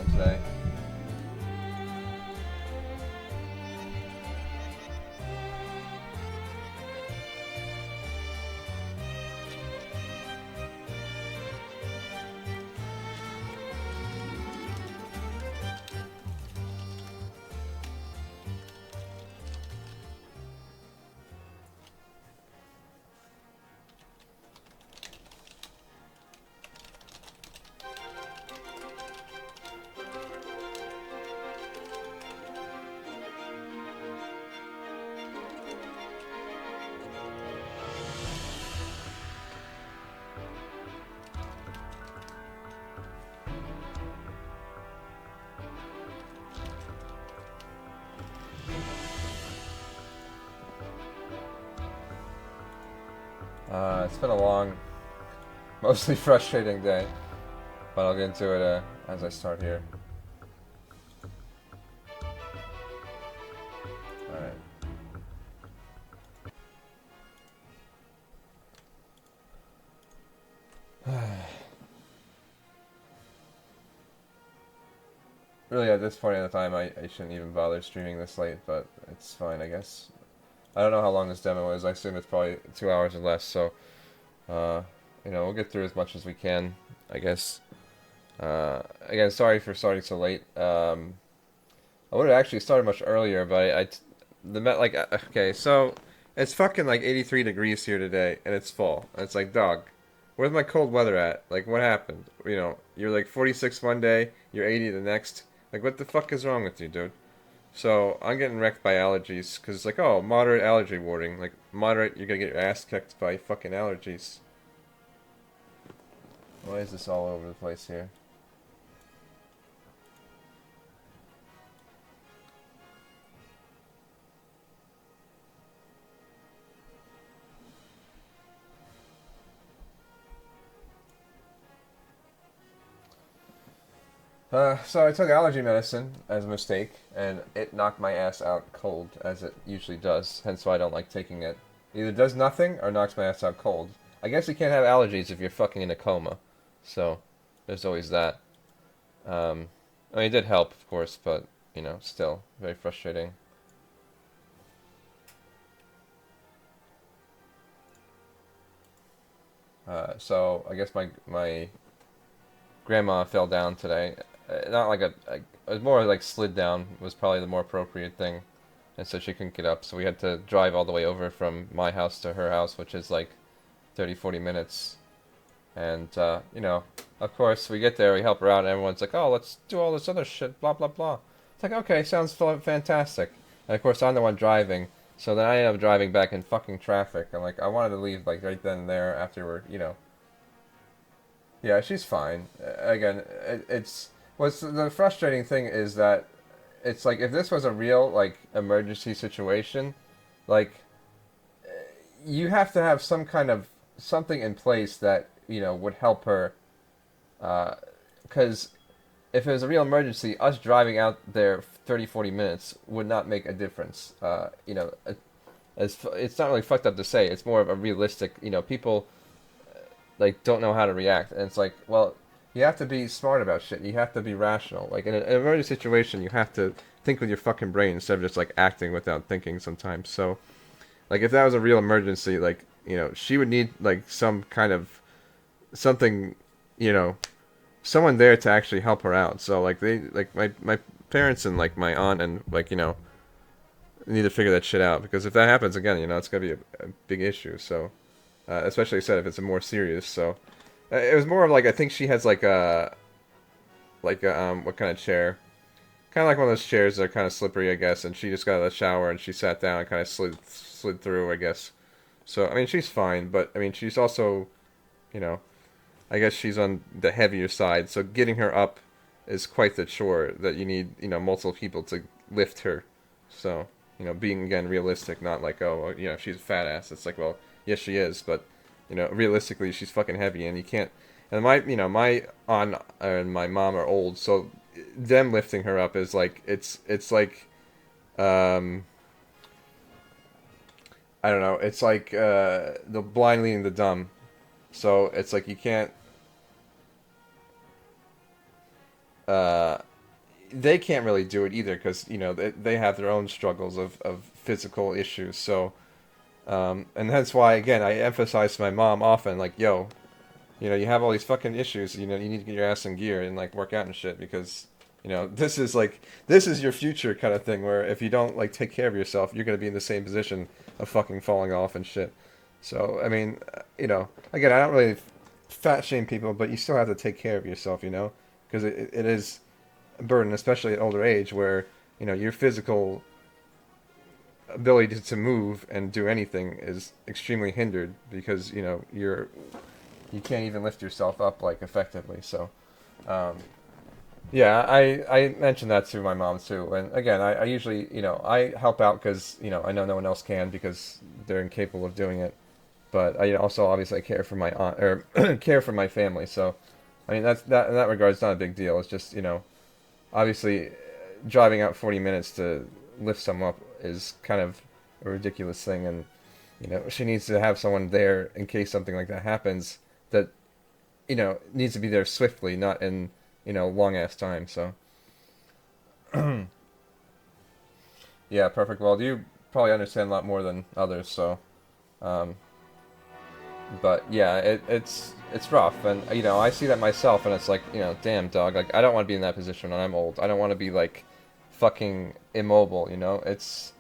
going today. It's been a long, mostly frustrating day, but I'll get into it as I start here. Alright. Really, at this point in the time, I shouldn't even bother streaming this late, but it's fine, I guess. I don't know how long this demo is. I assume it's probably 2 hours or less, so, uh, we'll get through as much as we can, I guess. Again, sorry for starting so late. I would have actually started much earlier, but okay, so it's fucking like 83 degrees here today, and it's fall. And it's like, dog, where's my cold weather at? Like, what happened? You're like 46 one day, you're 80 the next. Like, what the fuck is wrong with you, dude? So I'm getting wrecked by allergies, because it's like, oh, moderate allergy warning. Like, moderate, you're gonna get your ass kicked by fucking allergies. Why is this all over the place here? So I took allergy medicine as a mistake, and it knocked my ass out cold, as it usually does. Hence why I don't like taking it. Either does nothing or knocks my ass out cold. I guess you can't have allergies if you're fucking in a coma. So there's always that. I mean, it did help, of course, but still very frustrating. So I guess my grandma fell down today. Not like it was more like slid down was probably the more appropriate thing, and so she couldn't get up. So we had to drive all the way over from my house to her house, which is like 30, 40 minutes. And of course, we get there, we help her out, and everyone's like, "Oh, let's do all this other shit." Blah blah blah. It's like, okay, sounds fantastic. And of course, I'm the one driving. So then I end up driving back in fucking traffic. I'm like, I wanted to leave like right then and there after we're. Yeah, she's fine. Again, it's what's the frustrating thing is that it's like if this was a real like emergency situation, like you have to have some kind of something in place that would help her. Because if it was a real emergency, us driving out there 30, 40 minutes would not make a difference. It's not really fucked up to say. It's more of a realistic. People like don't know how to react, and it's like, well, you have to be smart about shit. You have to be rational. Like in an emergency situation, you have to think with your fucking brain instead of just like acting without thinking sometimes. So, like if that was a real emergency, like she would need like some kind of something, you know, someone there to actually help her out. So like my parents and like my aunt and like need to figure that shit out because if that happens again, it's gonna be a big issue. So. Especially said if it's a more serious. So it was more of like I think she has like a what kind of chair? Kind of like one of those chairs that are kind of slippery, I guess. And she just got out of the shower and she sat down and kind of slid through, I guess. So I mean she's fine, but I mean she's also, you know, I guess she's on the heavier side. So getting her up is quite the chore that you need multiple people to lift her. So being again realistic, not like oh she's a fat ass. It's like well yes she is, but realistically she's fucking heavy and you can't. And my aunt and my mom are old, so them lifting her up is like it's like um I don't know. It's like the blind leading the dumb. So it's like you can't. they can't really do it either because they have their own struggles of physical issues. So and that's why again I emphasize to my mom often like, yo, you have all these fucking issues. You need to get your ass in gear and like work out and shit because this is your future kind of thing. Where if you don't like take care of yourself, you're gonna be in the same position of fucking falling off and shit. So I mean, again, I don't really fat shame people, but you still have to take care of yourself, because it is a burden, especially at older age, where your physical ability to move and do anything is extremely hindered because you can't even lift yourself up like effectively. So, yeah, I mentioned that to my mom too. And again, I usually I help out because I know no one else can because they're incapable of doing it. But I also obviously care for my aunt or care for my family. So, I mean that in that regard, it's not a big deal. It's just obviously driving out 40 minutes to lift someone up is kind of a ridiculous thing, and she needs to have someone there in case something like that happens that needs to be there swiftly, not in long ass time. So yeah, perfect. Well, you probably understand a lot more than others, so um, but yeah, it's rough, and I see that myself, and it's like damn dog, like I don't want to be in that position when I'm old. I don't want to be like fucking immobile. It's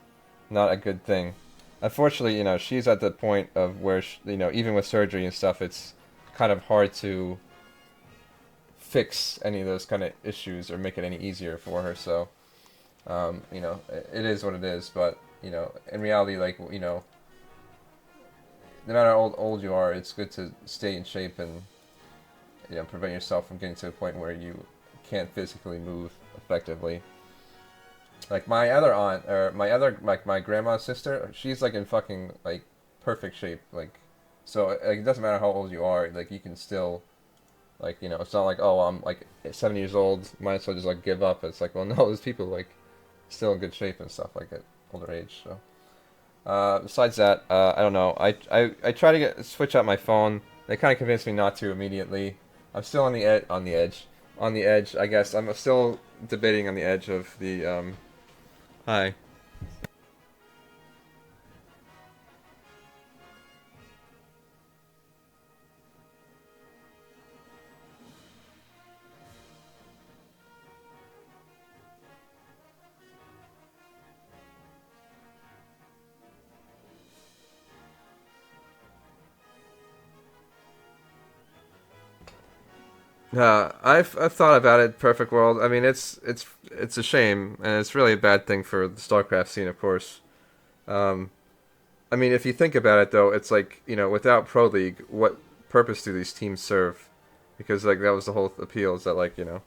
not a good thing. Unfortunately, she's at the point of where even with surgery and stuff, it's kind of hard to fix any of those kind of issues or make it any easier for her. So, it is what it is. But in reality, like no matter how old you are, it's good to stay in shape and prevent yourself from getting to a point where you can't physically move effectively. Like my other aunt or my grandma's sister, she's like in fucking like perfect shape. Like so like, it doesn't matter how old you are, like you can still like it's not like oh I'm like 7 years old, might as well just like give up. It's like well no, there's people like still in good shape and stuff like at older age. So besides that, I don't know. I try to switch out my phone. They kind of convinced me not to immediately. I'm still on the edge. I guess I'm still debating on the edge of the Hi. I've thought about it. Perfect World. I mean, it's a shame, and it's really a bad thing for the StarCraft scene, of course. Um, I mean, if you think about it, though, it's like without Pro League, what purpose do these teams serve? Because like that was the whole appeal is that like the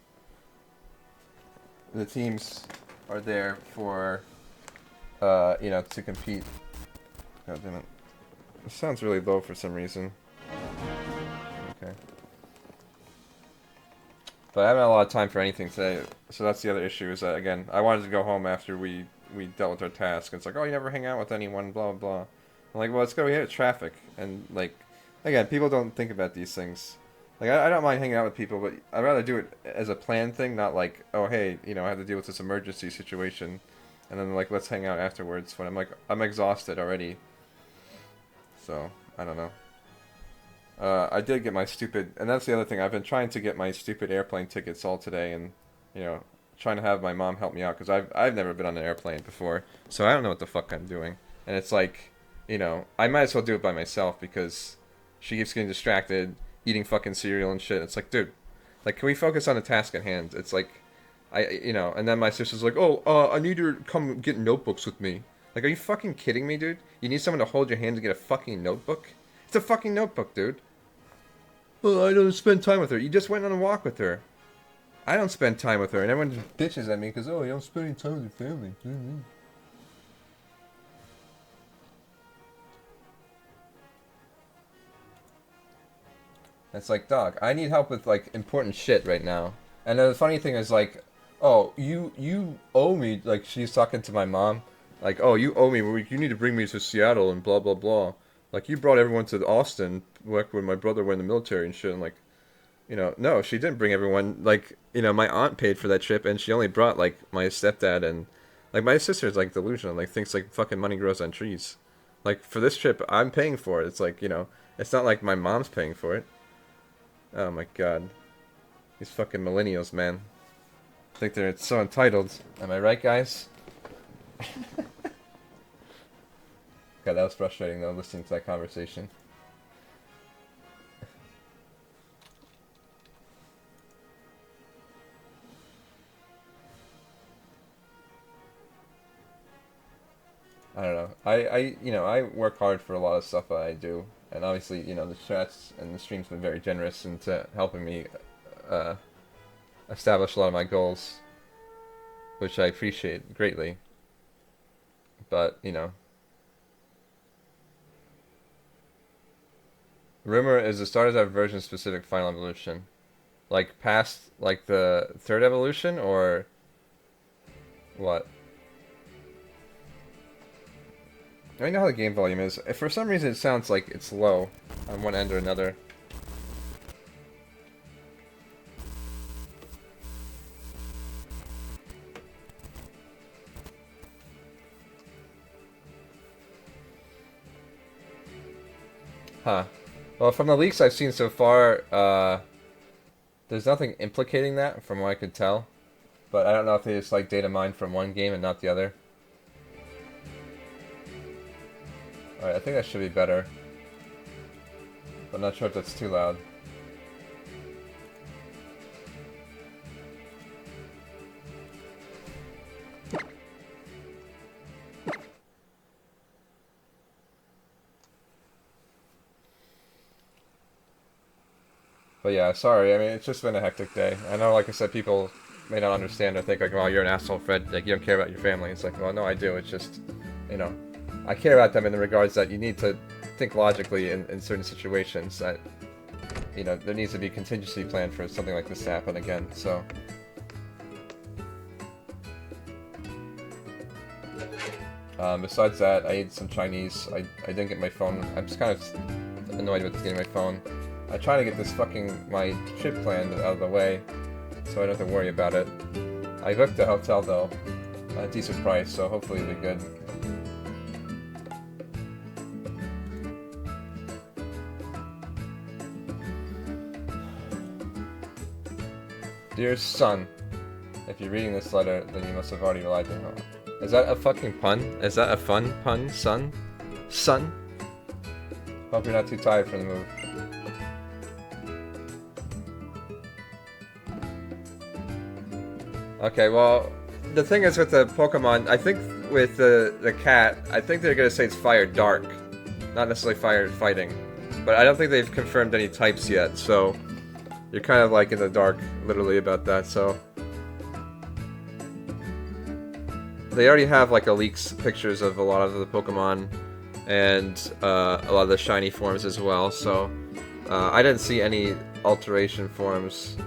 teams are there for to compete. God damn it! It sounds really low for some reason. Okay. But I haven't had a lot of time for anything today, so that's the other issue. Is that again, I wanted to go home after we dealt with our task. It's like, oh, you never hang out with anyone, blah blah blah. I'm like, well, let's go. We hit traffic, and like, again, people don't think about these things. Like, I don't mind hanging out with people, but I'd rather do it as a planned thing, not like, oh, hey, I have to deal with this emergency situation, and then like, let's hang out afterwards. When I'm exhausted already, so I don't know. I did get my stupid, and that's the other thing. I've been trying to get my stupid airplane tickets all today, and you know, trying to have my mom help me out because I've never been on an airplane before, so I don't know what the fuck I'm doing. And it's like, I might as well do it by myself because she keeps getting distracted, eating fucking cereal and shit. It's like, dude, like, can we focus on the task at hand? It's like, and then my sister's like, oh, I need you to come get notebooks with me. Like, are you fucking kidding me, dude? You need someone to hold your hand to get a fucking notebook? It's a fucking notebook, dude. Well, I don't spend time with her. You just went on a walk with her. I don't spend time with her, and everyone just bitches at me because, oh, you don't spend any time with your family. It's like, dog, I need help with, like, important shit right now. And then the funny thing is, like, oh, you owe me, like, she's talking to my mom, like, oh, you owe me, you need to bring me to Seattle and blah, blah, blah. Like, you brought everyone to Austin, like, when my brother went in the military and shit, and, like, You know, no, she didn't bring everyone. Like, you know, my aunt paid for that trip, and she only brought like my stepdad and like my sister's like delusional, like thinks like fucking money grows on trees. Like for this trip, I'm paying for it. It's like, you know, it's not like my mom's paying for it. Oh my god, these fucking millennials, man. I think they're so entitled. Am I right, guys? God, that was frustrating though, listening to that conversation. I don't know. You know, I work hard for a lot of stuff that I do, and obviously, you know, the chats and the stream's been very generous into helping me uh, establish a lot of my goals, which I appreciate greatly. But you know, rumor is the start of that version specific final evolution, like past like the third evolution or what? I know how the game volume is. If for some reason it sounds like it's low on one end or another. Huh. Well, from the leaks I've seen so far, there's nothing implicating that from what I could tell. But I don't know if they just like data mine from one game and not the other. Alright, I think that should be better. But I'm not sure if that's too loud. But yeah, sorry. I mean, it's just been a hectic day. I know, like I said, people may not understand or think like, well, you're an asshole, Fred. Like, you don't care about your family. It's like, well, no, I do. It's just, you know, I care about them in the regards that you need to think logically in certain situations. That, you know, there needs to be a contingency plan for something like this to happen again. So. Besides that, I ate some Chinese. I didn't get my phone. I'm just kind of annoyed with getting my phone. I try to get this fucking, my trip planned out of the way, so I don't have to worry about it. I booked a hotel though, at a decent price, so hopefully it'll be good. Dear son, if you're reading this letter, then you must have already relied on home. Is that a fucking pun? Is that a fun pun, son? Son? Hope you're not too tired from the move. Okay, well, the thing is with the Pokemon, I think with the cat, I think they're gonna say it's fire dark, not necessarily fire fighting. But I don't think they've confirmed any types yet, so you're kind of like in the dark, literally, about that, so. They already have like leaks pictures of a lot of the Pokemon and a lot of the shiny forms as well, so I didn't see any alteration forms.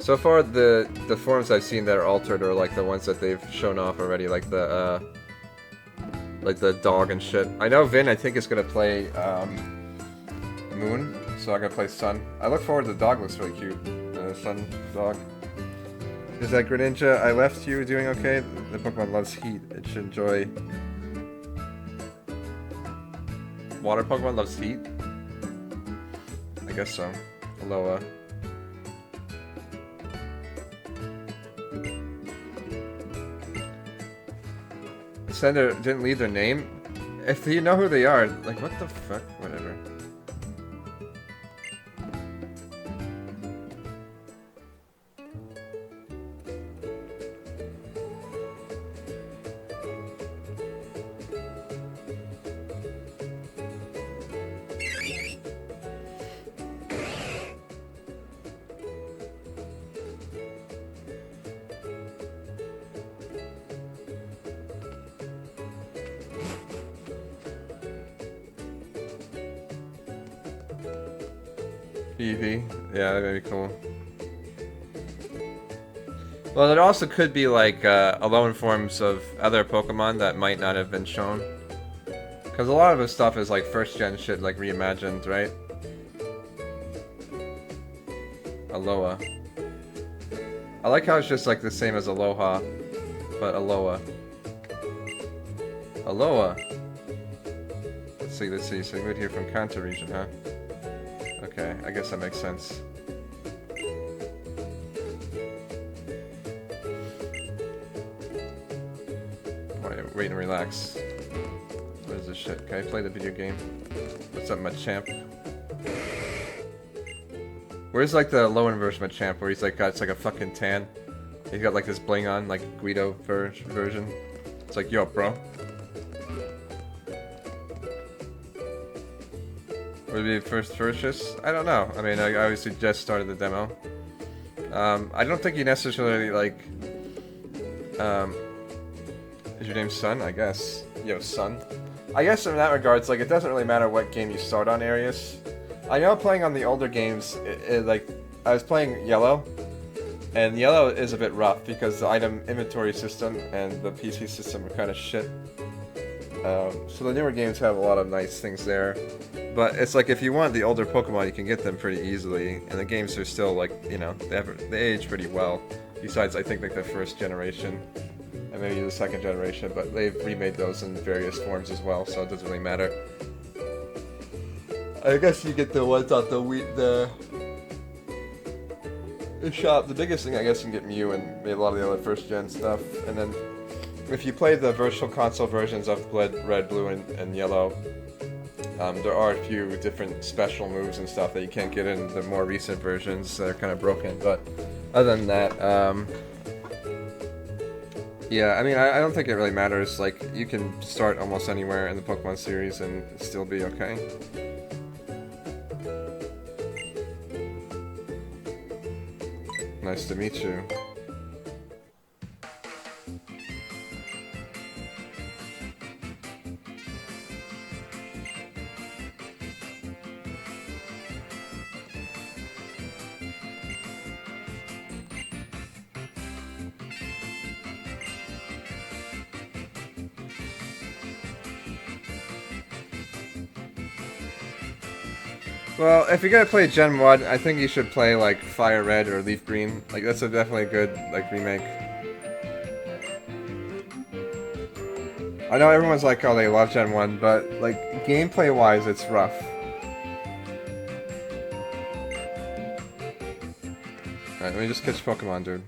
So far, the forms I've seen that are altered are like the ones that they've shown off already, like the dog and shit. I know Vin, I think, is gonna play Moon, so I'm gonna play Sun. I look forward to the dog. Looks really cute, the Sun dog. Is that Greninja? I left you doing okay? The Pokemon loves heat. It should enjoy. Water Pokemon loves heat? I guess so. Aloha. Sender didn't leave their name? If you know who they are, like, what the fuck? Whatever. Eevee. Yeah, that'd be cool. Well, it also could be like alone forms of other Pokemon that might not have been shown. Because a lot of this stuff is like first gen shit, like reimagined, right? Aloha. I like how it's just like the same as Aloha, but Aloha. Aloha. Let's see. So you moved here from Kanto region, huh? Okay, I guess that makes sense. Wait and relax. What is this shit? Can I play the video game? What's up, Machamp? Where's like the low-end version of Machamp where he's like got it's like a fucking tan? He's got like this bling on, like Guido version. It's like, yo, bro. Would it be first purchase? I don't know. I mean, I obviously just started the demo. I don't think you necessarily like. Is your name Sun? I guess. Yo, Sun. I guess in that regards, like, it doesn't really matter what game you start on, Arius. I know playing on the older games, like, I was playing Yellow, and Yellow is a bit rough because the item inventory system and the PC system are kind of shit. So the newer games have a lot of nice things there. But it's like, if you want the older Pokemon, you can get them pretty easily, and the games are still, like, you know, they age pretty well. Besides, I think, like, the first generation. And maybe the second generation, but they've remade those in various forms as well, so it doesn't really matter. I guess you get the ones out the shop. The biggest thing, I guess, you can get Mew and a lot of the other first gen stuff. And then if you play the Virtual Console versions of Red, Blue, and Yellow, there are a few different special moves and stuff that you can't get in the more recent versions that are kind of broken. But other than that, yeah, I mean, I don't think it really matters. Like, you can start almost anywhere in the Pokemon series and still be okay. Nice to meet you. Well, if you're gonna play Gen 1, I think you should play, like, Fire Red or Leaf Green. Like, that's definitely a good, like, remake. I know everyone's like, oh, they love Gen 1, but, like, gameplay-wise, it's rough. Alright, let me just catch Pokemon, dude.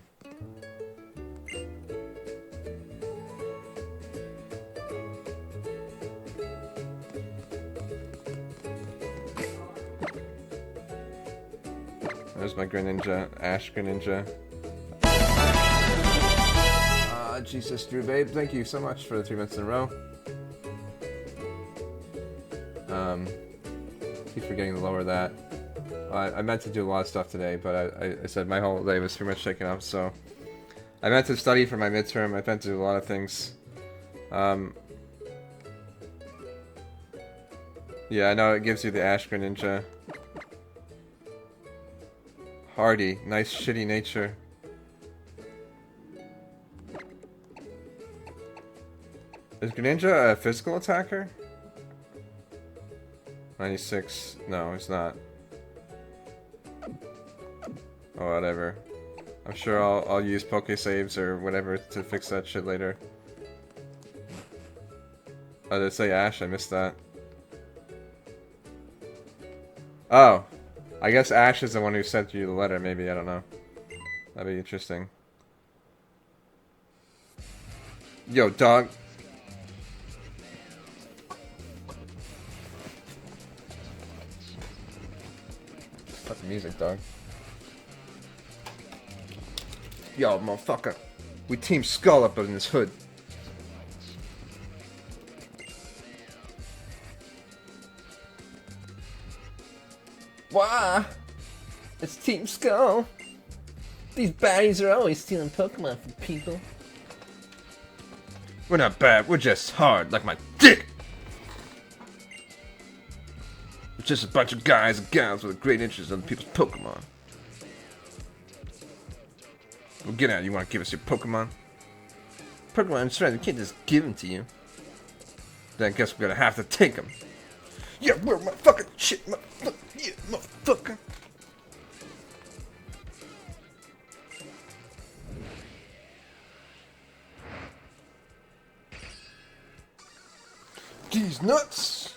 There's my Greninja, Ash Greninja. Jesus, Drew Babe, thank you so much for the 3 months in a row. Keep forgetting to lower that. I meant to do a lot of stuff today, but I said my whole day was pretty much shaken up, so... I meant to study for my midterm, I meant to do a lot of things. Yeah, I know it gives you the Ash Greninja. Hardy, nice shitty nature. Is Greninja a physical attacker? 96. No, it's not. Oh, whatever. I'm sure I'll use Pokesaves or whatever to fix that shit later. Oh, did it say Ash? I missed that. Oh. I guess Ash is the one who sent you the letter, maybe, I don't know. That'd be interesting. Yo, dog. Fuck the music, dog. Yo, motherfucker. We Team Skull up in this hood. Why? It's Team Skull. These baddies are always stealing Pokemon from people. We're not bad, we're just hard, like my dick! We're just a bunch of guys and gals with a great interest in people's Pokemon. Well, get out, you wanna give us your Pokemon? Pokemon, I'm sorry, we can't just give them to you. Then I guess we're gonna have to take them. Yeah, we're my fucking shit, motherfucker. Yeah, motherfucker. These nuts!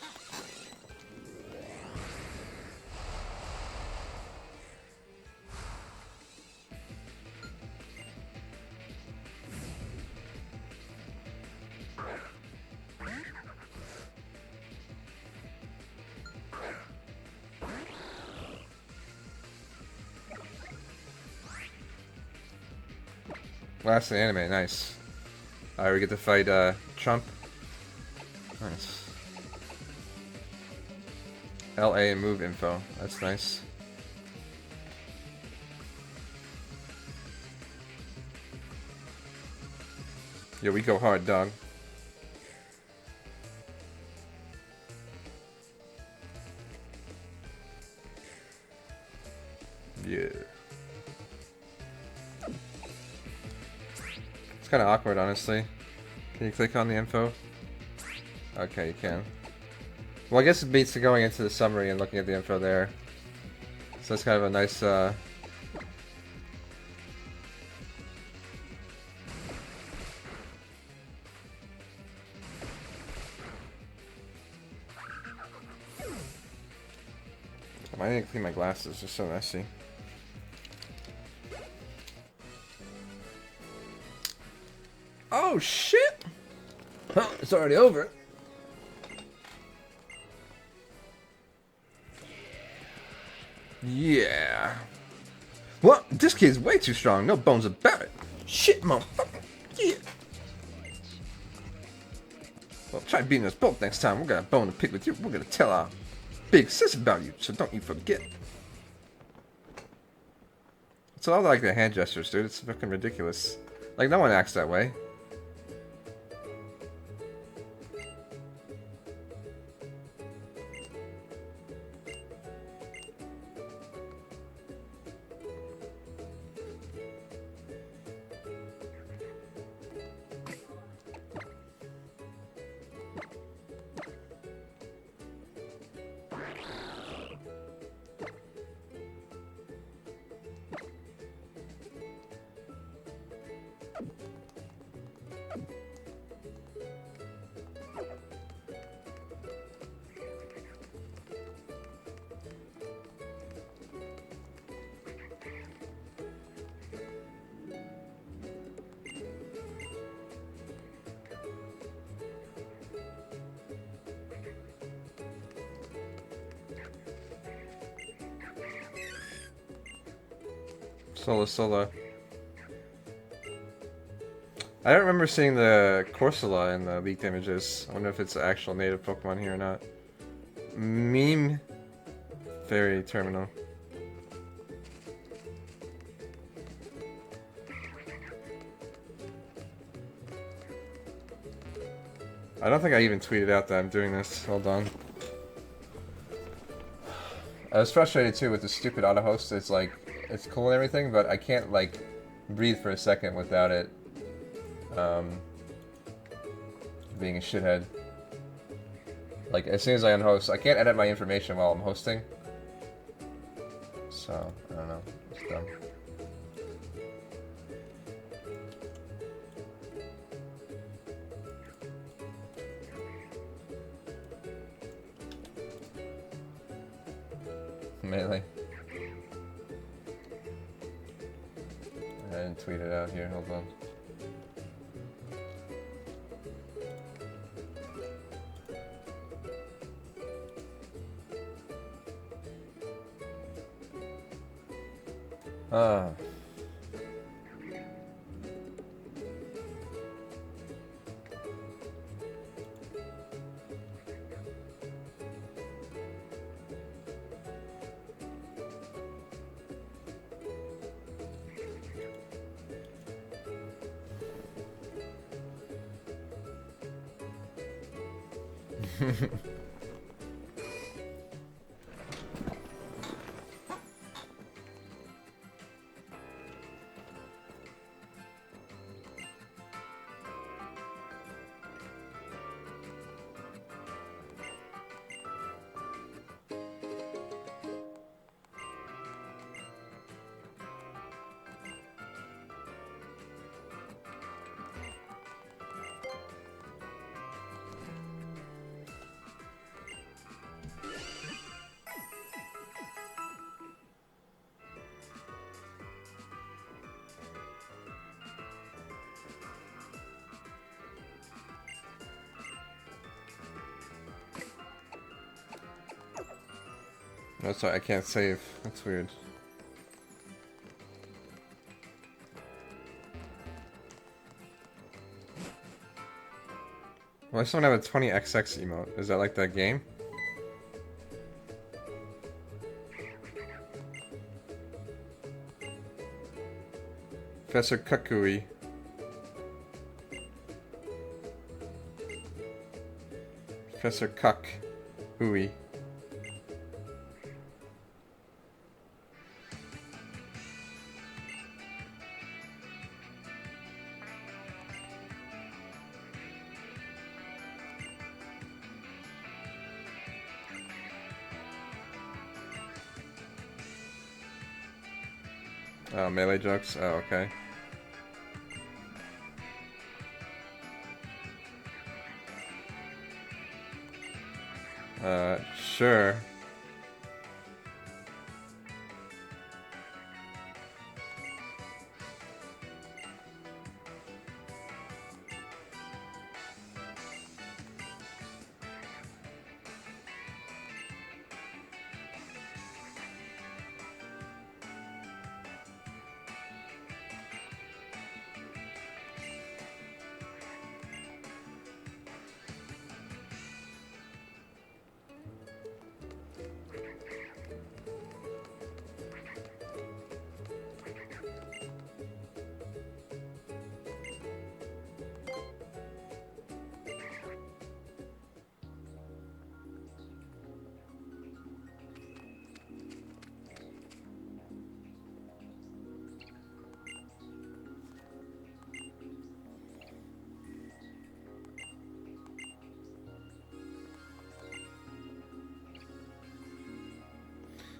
Last anime, nice. Alright, we get to fight Trump. Nice. LA move info. That's nice. Yeah, we go hard, dog. Yeah. It's kind of awkward, honestly. Can you click on the info? Okay, you can. Well, I guess it beats going into the summary and looking at the info there. So that's kind of a nice, I need to clean my glasses, they're so messy. Oh shit! Huh, it's already over. Yeah. Well, this kid's way too strong, no bones about it. Shit, motherfucker. Yeah. Well, try beating us both next time. We're gonna bone to pick with you. We're gonna tell our big sis about you, so don't you forget. It's all like the hand gestures, dude. It's fucking ridiculous. Like, no one acts that way. Solo. I don't remember seeing the Corsola in the leaked images. I wonder if it's an actual native Pokemon here or not. Meme Fairy Terminal. I don't think I even tweeted out that I'm doing this. Hold on. I was frustrated too with the stupid auto host. It's like, it's cool and everything, but I can't like breathe for a second without it being a shithead. Like, as soon as I unhost, I can't edit my information while I'm hosting. So, I don't know. It's dumb. Melee. I didn't tweet it out here, hold on. Ah. That's why I can't save. That's weird. Well, I just don't have a 20XX emote. Is that like that game? Professor Kukui. Professor Cuck. Hooey. Oh, melee jokes? Oh, okay. Sure.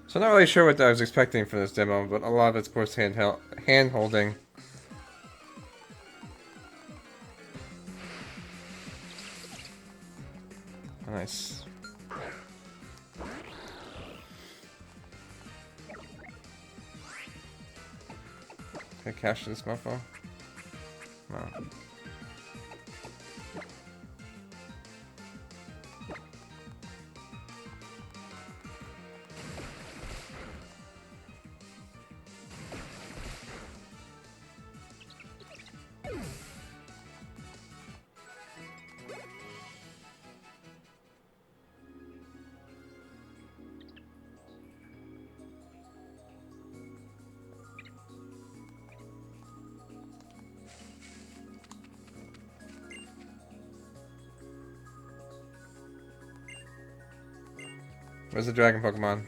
So I'm not really sure what I was expecting for this demo, but a lot of it's, of course, hand-holding. Nice. Can I cash this mofo? No. Where's the dragon Pokemon?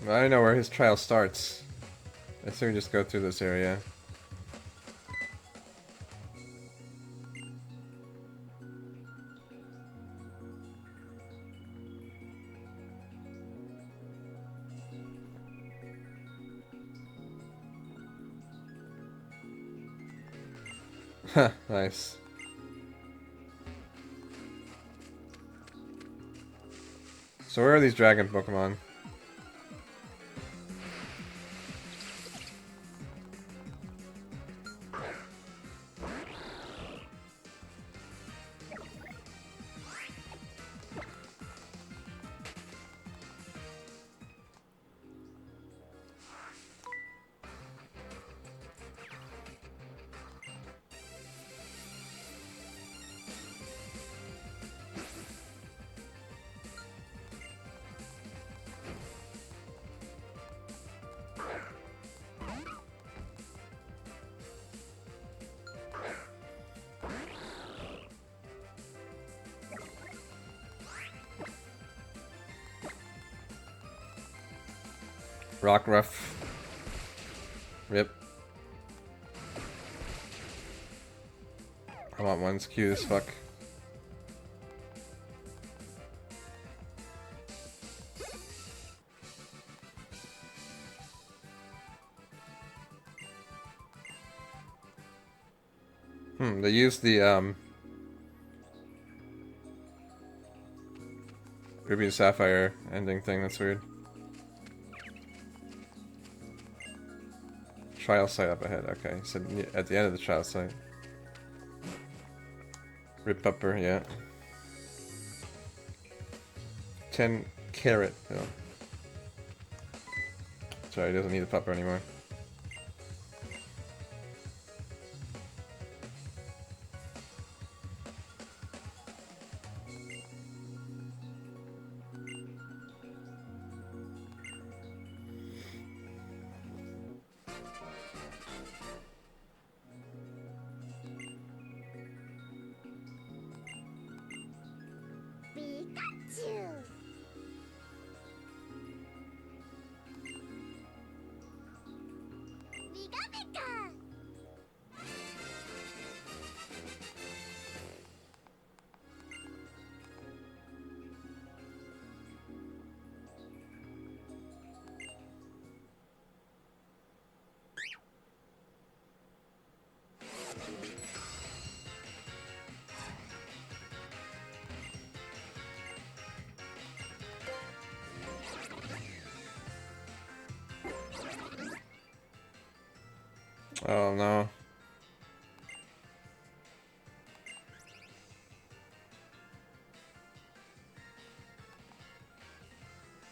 I don't know where his trial starts. I assume we just go through this area. Huh, nice. So where are these dragon Pokemon? Rockruff. Rip. I want one's cute as fuck. They used the Ruby and Sapphire ending thing, that's weird. Trial site up ahead, okay. So at the end of the trial site. Rip Upper, yeah. 10 carat, yeah. Sorry, he doesn't need a pupper anymore. Oh no.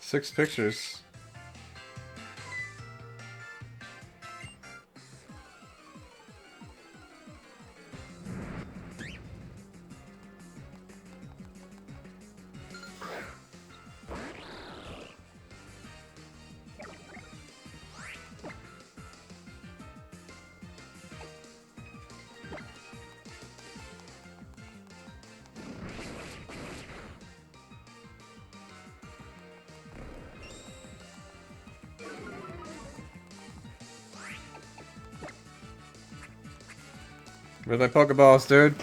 6 pictures. Where's my Pokeballs, dude?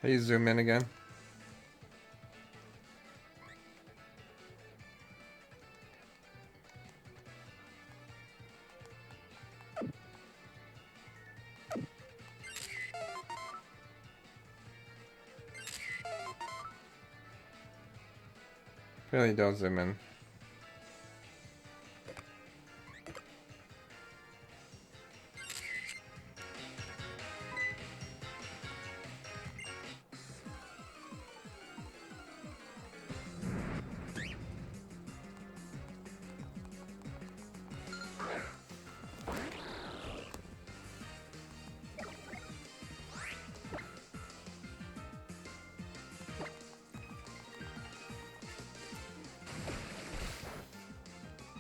How you zoom in again? Really don't zoom in.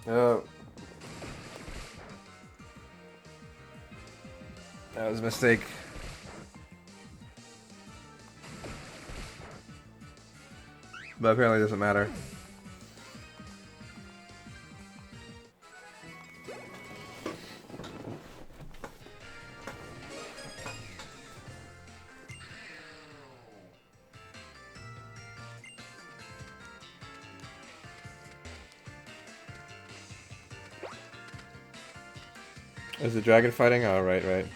Oh. That was a mistake. But apparently it doesn't matter. Is the dragon fighting? Oh, right, right.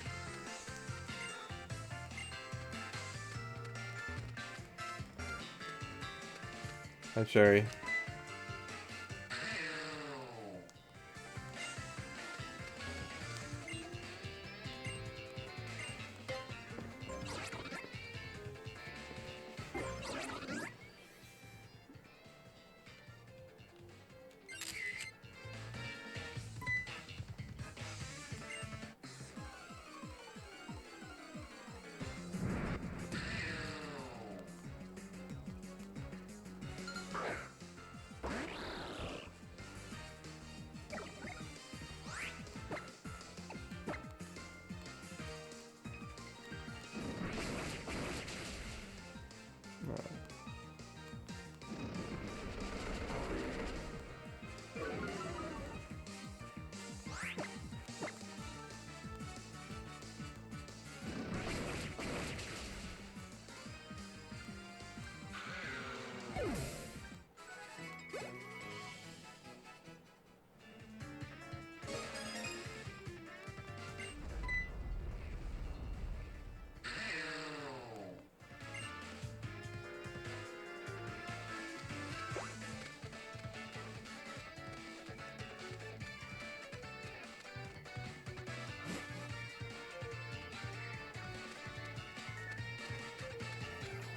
Hi, Cherry.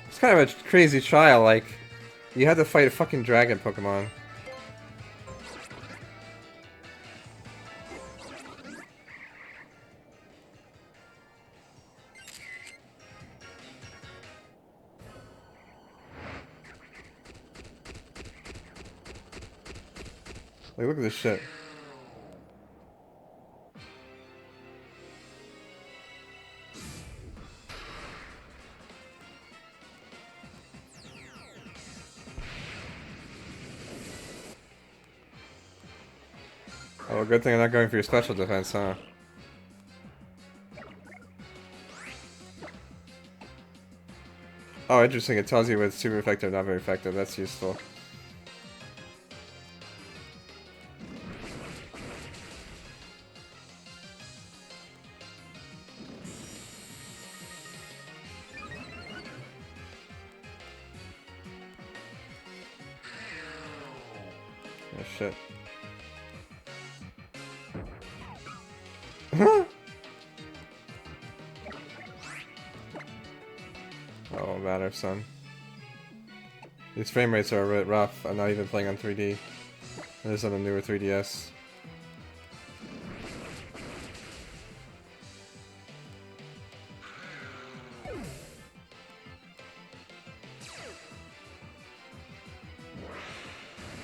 It's kind of a crazy trial, like, you had to fight a fucking dragon Pokemon. Like, look at this shit. Oh, good thing I'm not going for your special defense, huh? Oh, interesting. It tells you what's super effective, not very effective. That's useful. Oh, shit. Oh, matter, son. These frame rates are a bit rough. I'm not even playing on 3D. This is on the newer 3DS.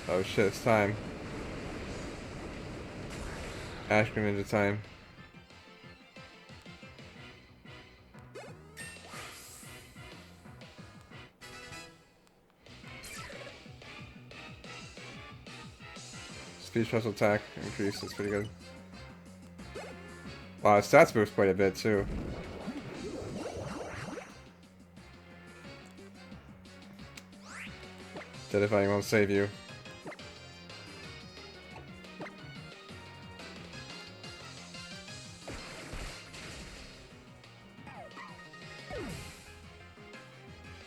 Oh shit, it's time. Ash Greninja time. Speed special attack increase is pretty good. Wow, stats boost quite a bit too. Deadifying won't save you.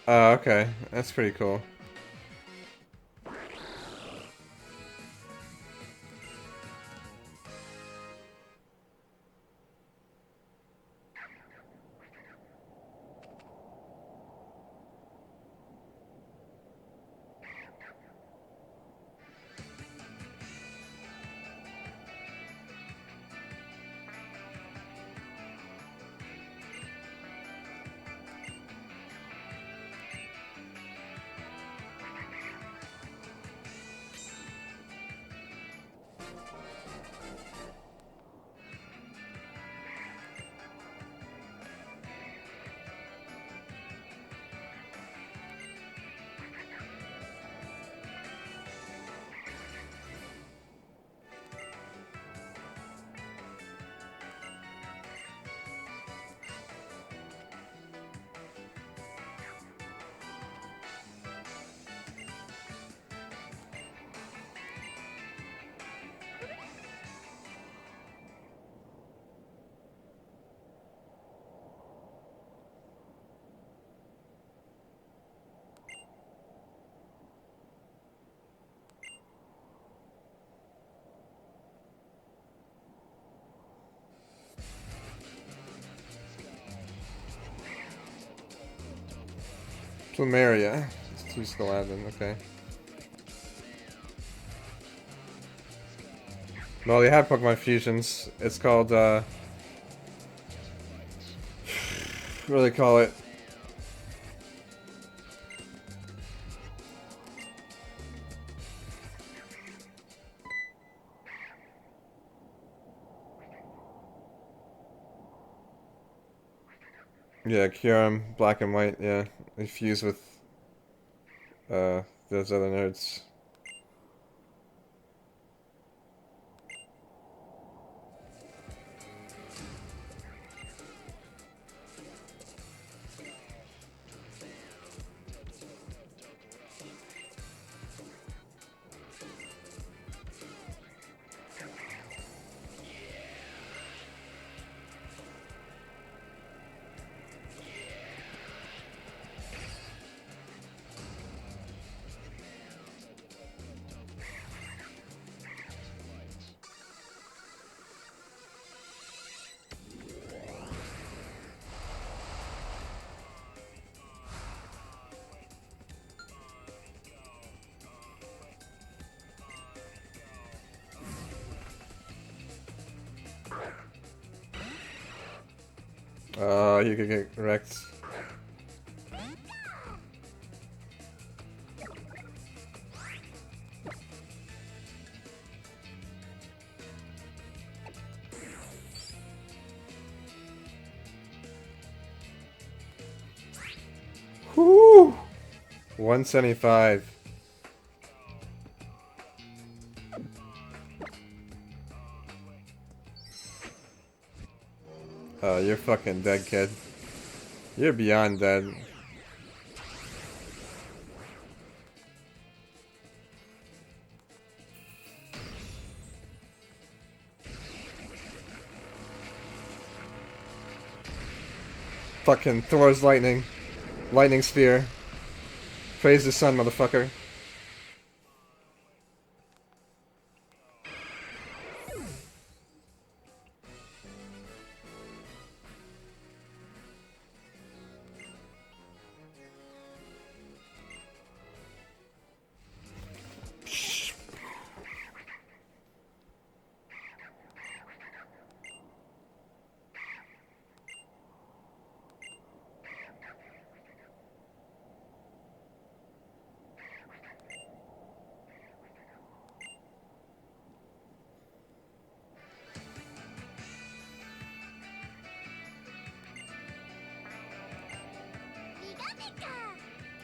Oh, okay. That's pretty cool. Plumeria. It's two Skeladon, okay. Well, they have Pokemon fusions. It's called, what do they call it? Yeah, Kyurem, Black and White, yeah. They fuse with, those other nerds. Oh, you could get wrecked. Whoo! 175. Oh, you're fucking dead, kid. You're beyond dead. Fucking Thor's lightning. Lightning sphere. Praise the sun, motherfucker.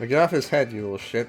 Now get off his head, you little shit.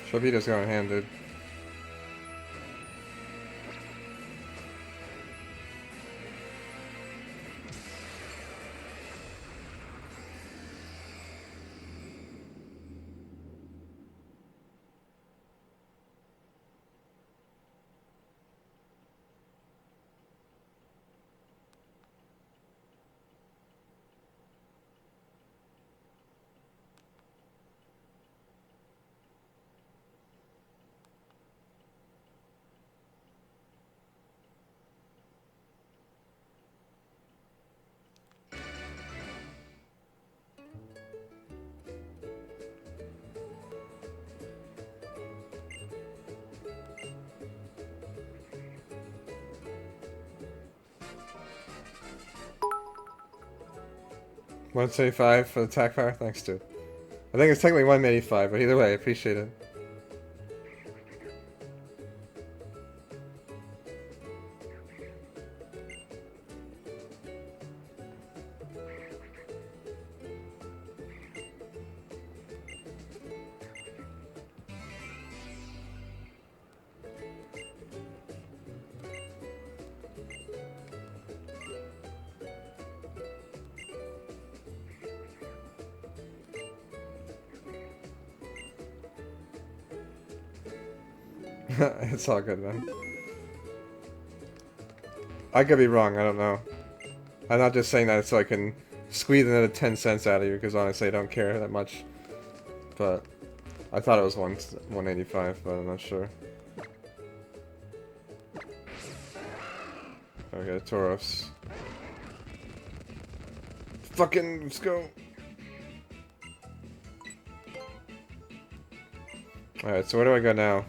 Shavita's got a hand, dude. One 175 for the attack power? Thanks, dude. I think it's technically 185, but either way, I appreciate it. It's all good, man. I could be wrong, I don't know. I'm not just saying that so I can squeeze another 10 cents out of you, because honestly I don't care that much. But I thought it was 185, but I'm not sure. Okay, Tauros. Fucking, let's go! Alright, so where do I go now?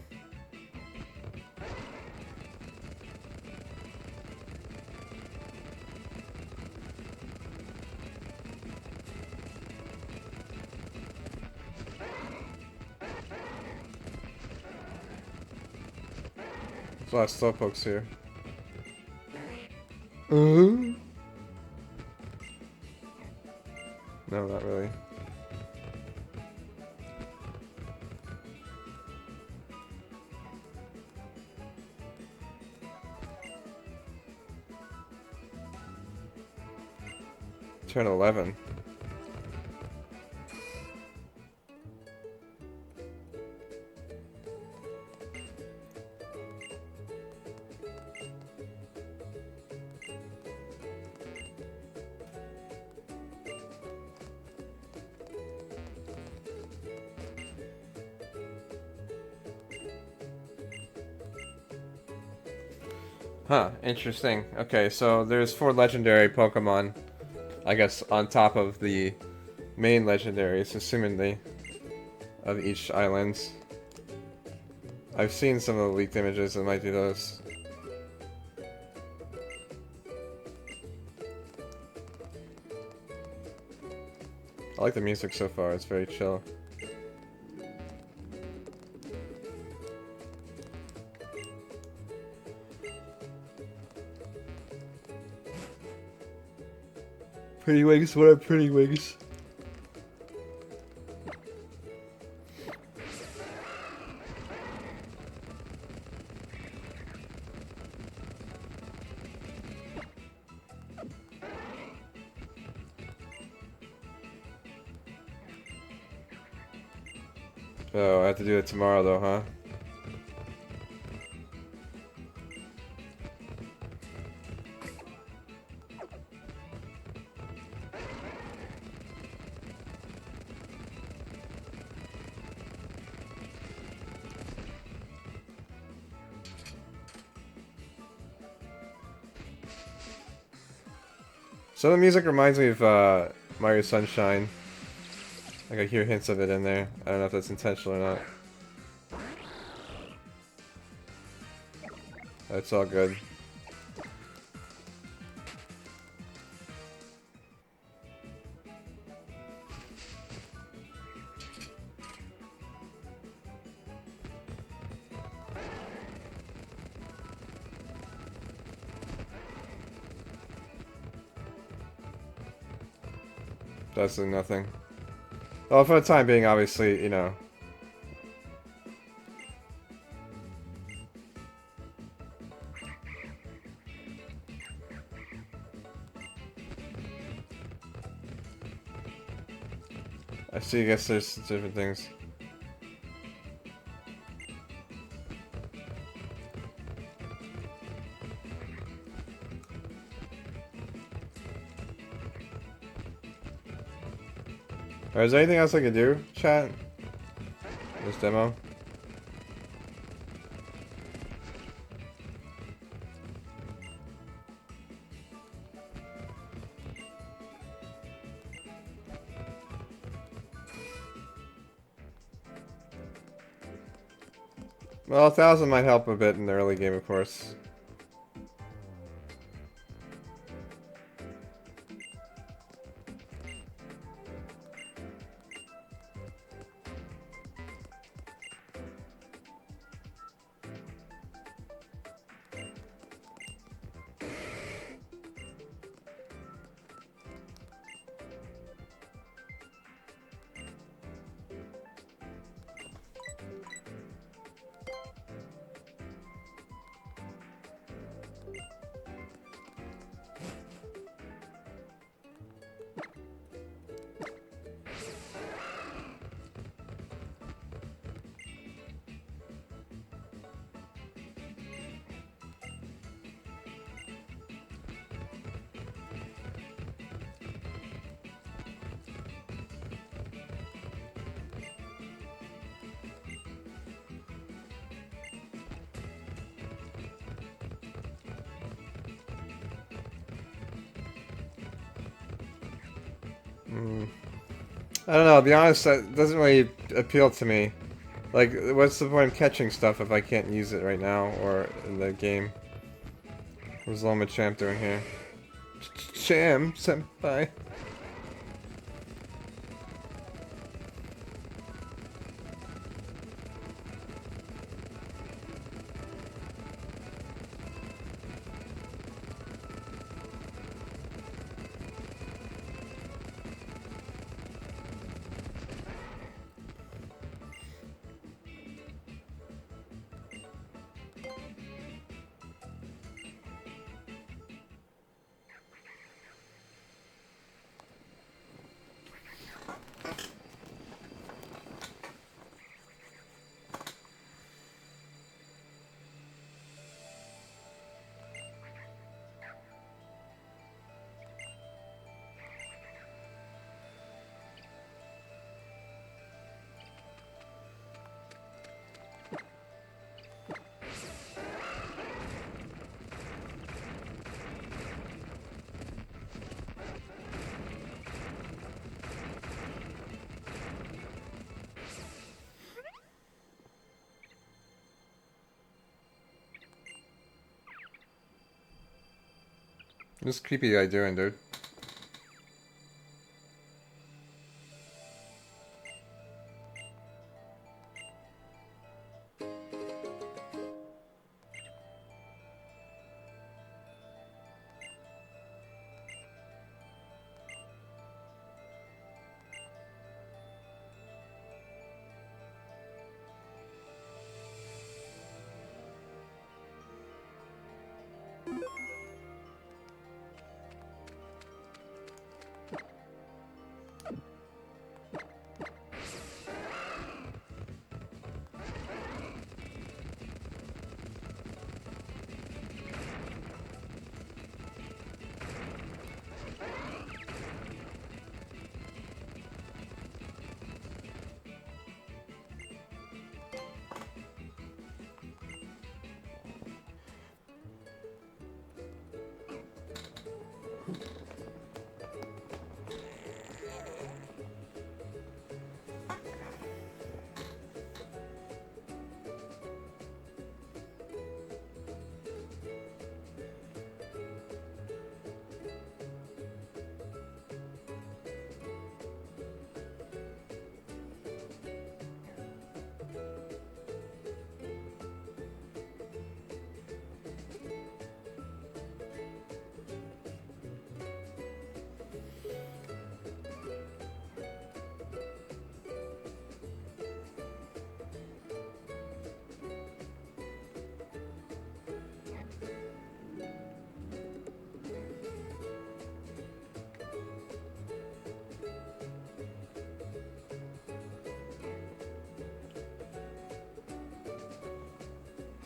There's a lot of slowpokes here. No, not really. Turn 11. Huh, interesting. Okay, so there's 4 legendary Pokemon, I guess, on top of the main legendaries, assumingly, of each island. I've seen some of the leaked images that might do those. I like the music so far, it's very chill. Pretty wings, what are pretty wings? Oh, I have to do it tomorrow though, huh? So the music reminds me of Mario Sunshine. Like I hear hints of it in there. I don't know if that's intentional or not. That's all good. That's nothing. Well, for the time being, obviously, you know. I see, I guess there's different things. Alright, is there anything else I can do, chat? This demo? Well, 1,000 might help a bit in the early game, of course. I don't know, to be honest, that doesn't really appeal to me. Like, what's the point of catching stuff if I can't use it right now or in the game? What's Lomachamp doing here? Cham, senpai. What's creepy guy doing, dude?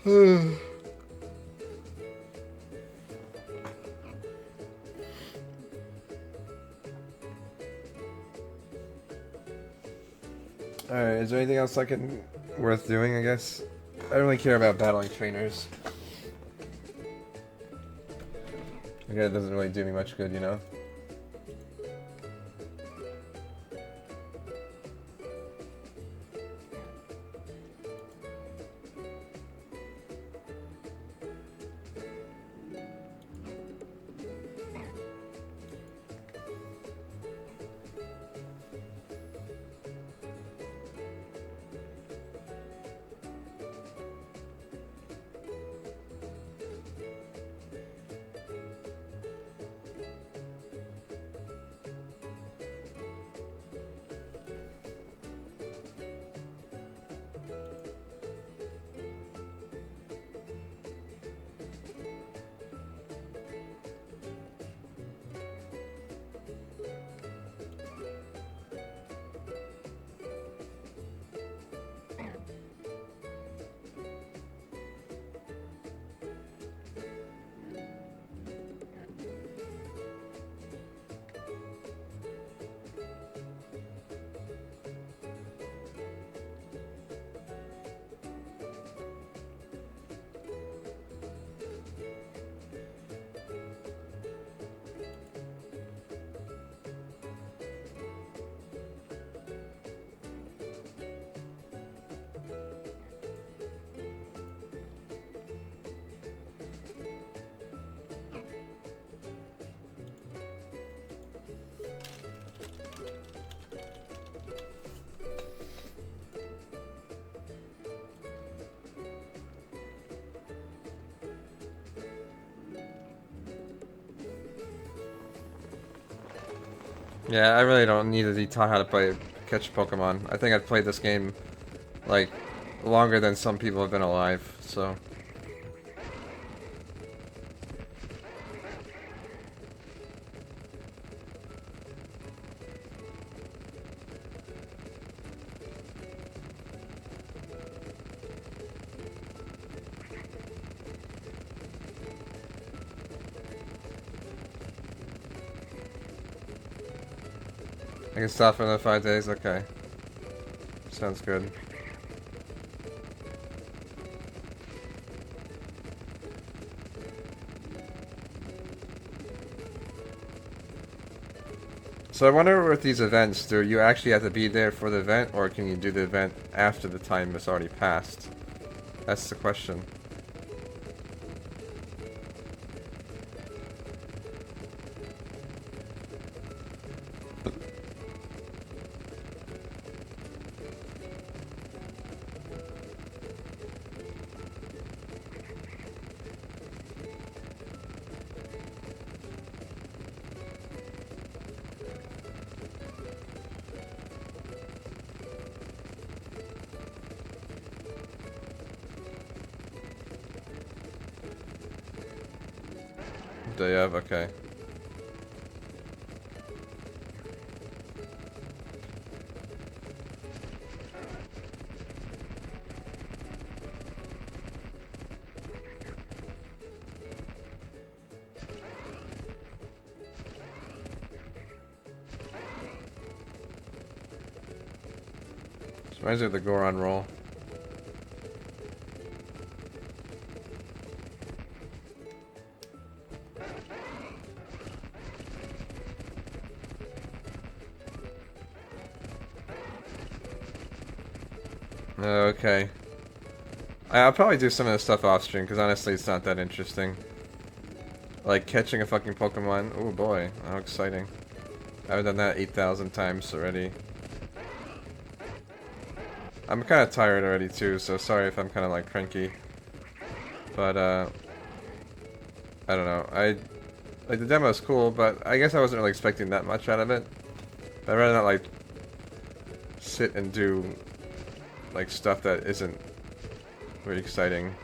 Alright, is there anything else worth doing, I guess? I don't really care about battling trainers. Okay, it doesn't really do me much good, you know? Yeah, I really don't need to be taught how to play catch Pokemon. I think I've played this game like longer than some people have been alive. So. I can stop for another 5 days? Okay. Sounds good. So I wonder with these events, do you actually have to be there for the event, or can you do the event after the time has already passed? That's the question. Day of, okay. This reminds me of the Goron roll. Okay. I'll probably do some of this stuff off stream, because honestly it's not that interesting. Like catching a fucking Pokemon. Oh boy, how exciting. I've done that 8,000 times already. I'm kind of tired already too, so sorry if I'm kind of like cranky. But I don't know. Like the demo's cool, but I guess I wasn't really expecting that much out of it. I'd rather not like sit and do like stuff that isn't very exciting,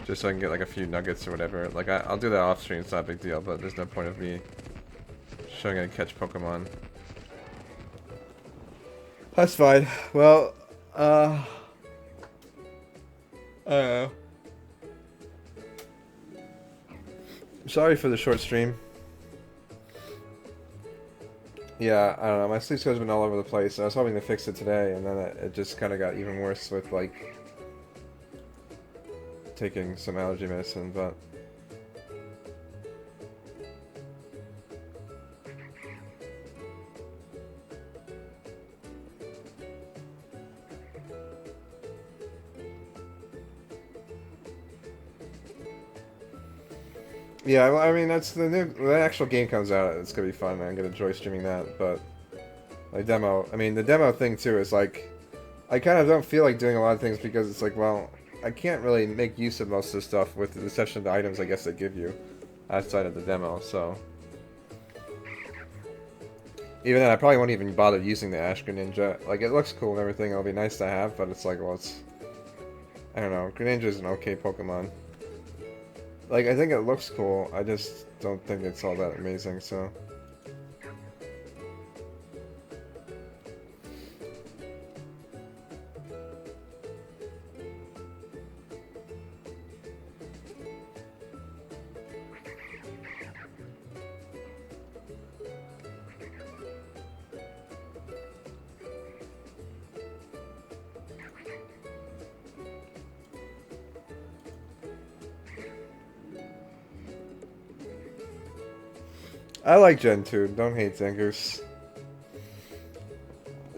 just so I can get like a few nuggets or whatever. Like I'll do that off stream, it's not a big deal, but there's no point of me showing how to catch Pokemon. That's fine. Well, I don't know. Sorry for the short stream. Yeah, I don't know. My sleep schedule's been all over the place. I was hoping to fix it today, and then it just kind of got even worse with like taking some allergy medicine, but yeah, well, I mean that's the new. When the actual game comes out, it's gonna be fun. I'm gonna enjoy streaming that, but like demo. I mean the demo thing too is like I kind of don't feel like doing a lot of things because it's like, well, I can't really make use of most of the stuff with the exception of the items I guess they give you outside of the demo, so. Even then, I probably won't even bother using the Ash Greninja. Like, it looks cool and everything, it'll be nice to have, but it's like, well, it's... I don't know, Greninja's an okay Pokemon. Like, I think it looks cool, I just don't think it's all that amazing, so... I like Gen 2, don't hate Zangoose.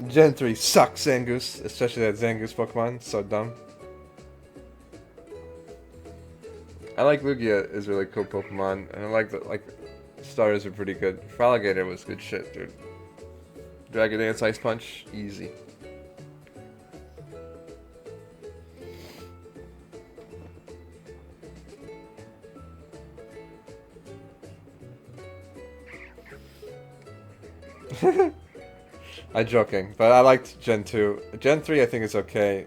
Gen 3 sucks Zangoose, especially that Zangoose Pokemon, so dumb. I like Lugia is really cool Pokemon, and I like the starters are pretty good. Feraligatr was good shit, dude. Dragon Dance Ice Punch, easy. I'm joking, but I liked Gen 2. Gen 3 I think is okay.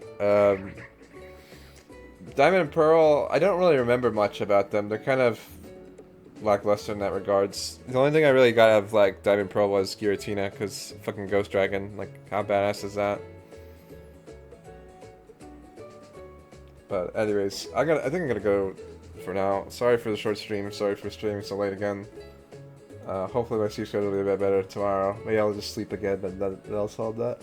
Diamond and Pearl, I don't really remember much about them. They're kind of lackluster in that regards. The only thing I really got out of like Diamond and Pearl was Giratina, because fucking Ghost Dragon. Like, how badass is that? But anyways, I think I'm gonna go for now. Sorry for the short stream. Sorry for streaming so late again. Hopefully my sleep schedule will be a bit better tomorrow. Maybe I'll just sleep again, but that'll solve that.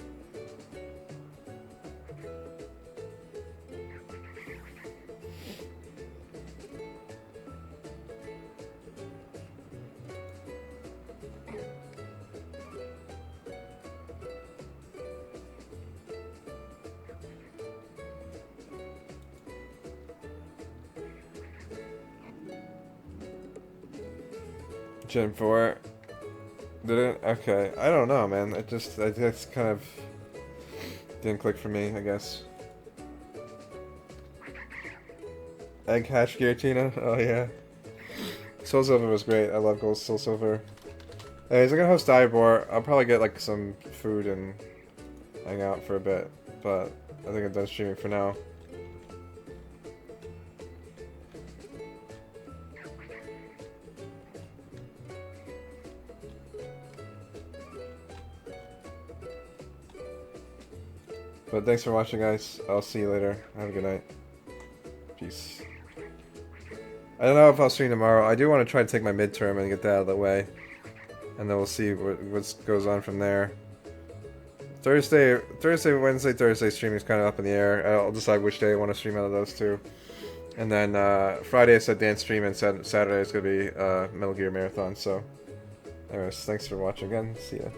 Gen 4. Did it? Okay. I don't know, man. It just kind of didn't click for me, I guess. Egg Hatch Giratina? Oh, yeah. Soul Silver was great. I love Gold Soul Silver. Anyways, I'm gonna host Direboar. I'll probably get, like, some food and hang out for a bit. But I think I'm done streaming for now. But thanks for watching, guys. I'll see you later. Have a good night. Peace. I don't know if I'll stream tomorrow. I do want to try to take my midterm and get that out of the way. And then we'll see what goes on from there. Thursday, Wednesday, Thursday streaming is kind of up in the air. I'll decide which day I want to stream out of those two. And then Friday I said dance stream, and Saturday is going to be Metal Gear Marathon. So, anyways, thanks for watching again. See ya.